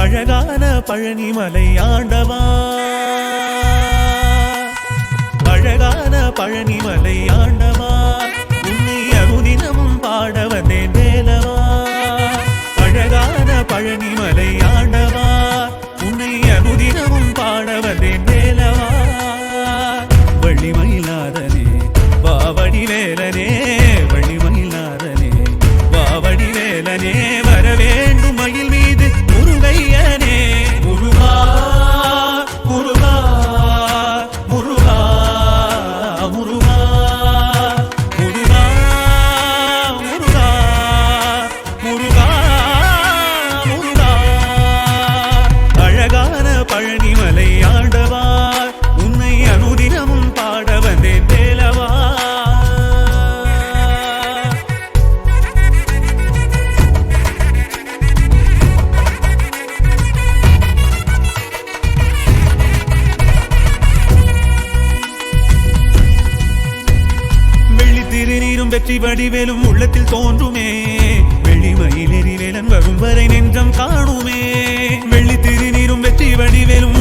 அழகான பழனிமலை ஆண்டவா, அழகான பழனிமலை ஆண்டவா, உன்னை அனுதினமும் பாட வந்தேன் வேலவா. அழகான பழனிமலை ஆண்டவா, உன்னை அனுதினமும் பாட வந்தேன் வேலவா. வள்ளிமயிலாதனே வாவடி வேலனே, வள்ளிமயிலாதனே வாவடி வேலனே, வர வேண்டும் மயில் மீது முருகையனே. முருகா முருகா முருகா முருகா முருகா முருகா முருகா முருகா. அழகான பழனிமலை ஆண்டவா, உன்னை அனுதினமும் பாட வந்தேன் வேலவா. திருநீரும் வெற்றி வடிவேலும் உள்ளத்தில் தோன்றுமே, வெள்ளிமயில் எரிவேலன் வரும் வரை நெஞ்சம் காணுமே. வெள்ளி திருநீரும் வெற்றி வடிவேலும்